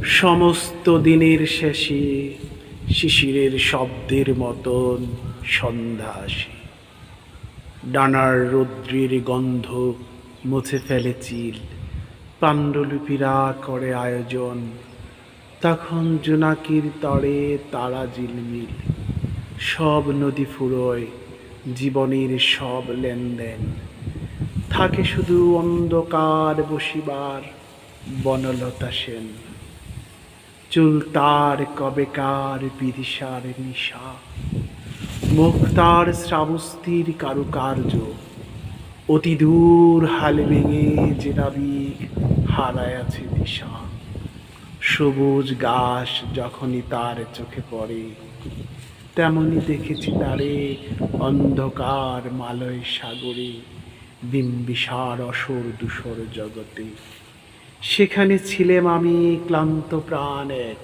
সমস্ত দিনের শেষে শিশিরের শব্দের মতন সন্ধ্যা আসে। ডানার রৌদ্রের গন্ধ মুছে ফেলে চিল, পাণ্ডুলিপিরা করে আয়োজন। তখন জোনাকির তরে তারা ঝিলমিল, সব নদী ফুরোয়, জীবনের সব লেনদেন। থাকে শুধু অন্ধকার বসিবার বনলতা সেন। চুল তার কবেকার বিদিশার নিশা, মুখ তার শ্রাবস্তির কারুকার্য। অতি দূর হাল ভেঙে যে নাবিক হারায় আছে দিশা। সবুজ ঘাস যখনই তার চোখে পড়ে, তেমনি দেখেছি তারে অন্ধকার মালয় সাগরে, বিম্বিসার অসুর দূষর জগতে। সেখানে ছিলাম আমি ক্লান্ত প্রাণ এক।